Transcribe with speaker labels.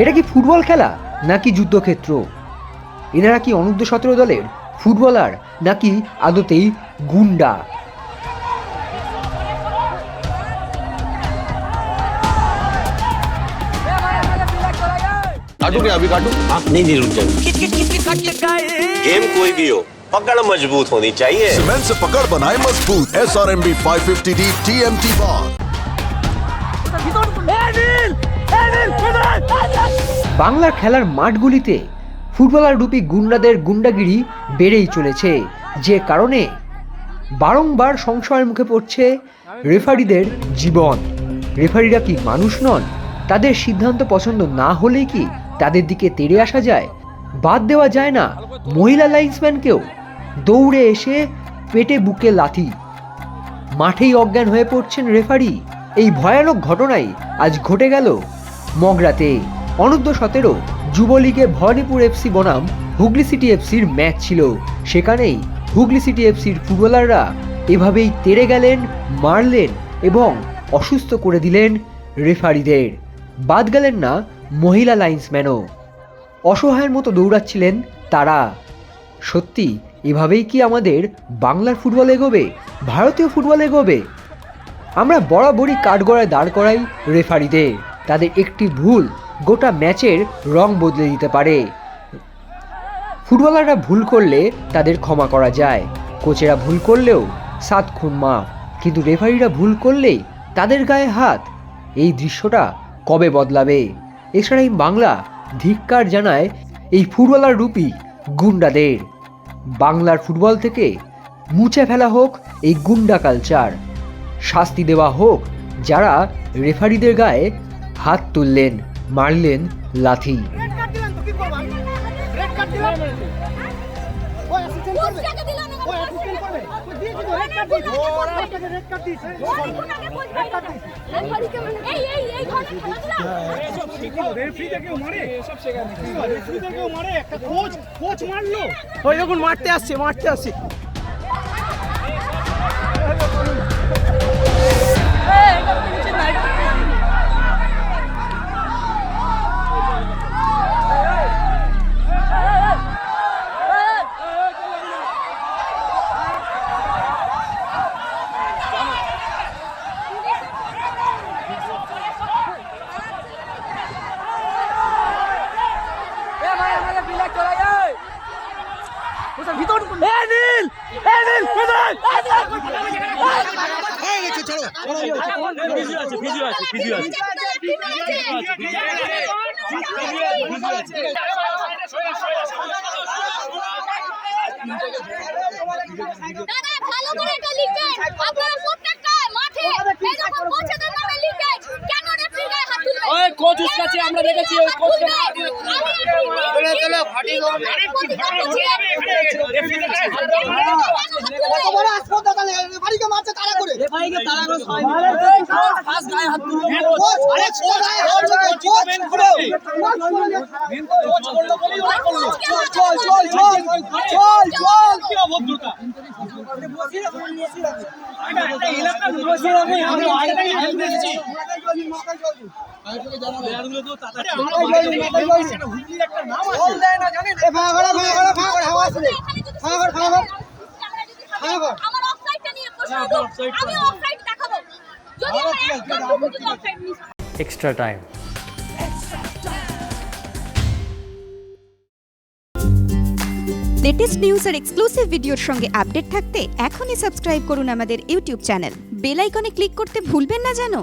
Speaker 1: এটা কি ফুটবল খেলা নাকি যুদ্ধক্ষেত্র? এনারা কি অনূর্ধ্ব-17 দলের ফুটবলার নাকি আদতেই গুন্ডা?
Speaker 2: काटू क्या अभी काटू?
Speaker 3: आप नहीं रुक जाएंगे। गेम कोई भी हो, पकड़ मजबूत होनी चाहिए।
Speaker 4: सीमेंट से पकड़ बनाए मजबूत। SRMB 550D TMT बार।
Speaker 1: বাংলার খেলার মাঠগুলিতে ফুটবলার রূপী গুন্ডাদের গুন্ডাগিরি বেড়েই চলেছে, যে কারণে বারংবার সংশয়ের মুখে পড়ছে রেফারিদের জীবন। রেফারিরা কি মানুষ নন? তাদের সিদ্ধান্ত পছন্দ না হলেই কি তাদের দিকে তেড়ে আসা যায়? বাদ দেওয়া যায় না মহিলা লাইন্সম্যানকেও? দৌড়ে এসে পেটে বুকে লাথি, মাঠেই অজ্ঞান হয়ে পড়ছেন রেফারি। এই ভয়ানক ঘটনাই আজ ঘটে গেল মগরাতে। অনূর্ধ্ব-17 যুবলীগে ভবানীপুর এফসি বনাম হুগলি সিটি এফসির ম্যাচ ছিল। সেখানেই হুগলি সিটি এফসির ফুটবলাররা এভাবেই তেড়ে গেলেন, মারলেন এবং অসুস্থ করে দিলেন রেফারিদের। বাদ গেলেন না মহিলা লাইন্সম্যানও। অসহায়ের মতো দৌড়াচ্ছিলেন তারা। সত্যি এভাবেই কি আমাদের বাংলার ফুটবল এগোবে, ভারতীয় ফুটবল এগোবে? আমরা বরাবরই কাঠগড়ায় দাঁড় করাই রেফারিদের। তাদের একটি ভুল গোটা ম্যাচের রং বদলে দিতে পারে। ফুটবলাররা ভুল করলে তাদের ক্ষমা করা যায়, কোচেরা ভুল করলেও 7 খুন মাফ, কিন্তু রেফারিরা ভুল করলেই তাদের গায়ে হাত। এই দৃশ্যটা কবে বদলাবে? এছাড়াই বাংলা ধিক্কার জানায় এই ফুটবলার রূপী গুন্ডাদের। বাংলার ফুটবল থেকে মুছে ফেলা হোক এই গুন্ডা কালচার। শাস্তি দেওয়া হোক যারা রেফারিদের গায়ে হাত তুললেন, মারলেন লাথি।
Speaker 5: মারতে আসছে কোচ উস্কাচ্ছে, আমরা দেখেছি ওই কোচকে
Speaker 6: extra time.
Speaker 7: লেটেস্ট নিউজ আর এক্সক্লুসিভ ভিডিওর সঙ্গে আপডেট থাকতে এখনই সাবস্ক্রাইব করুন আমাদের ইউটিউব চ্যানেল। বেল আইকনে ক্লিক করতে ভুলবেন না যেন।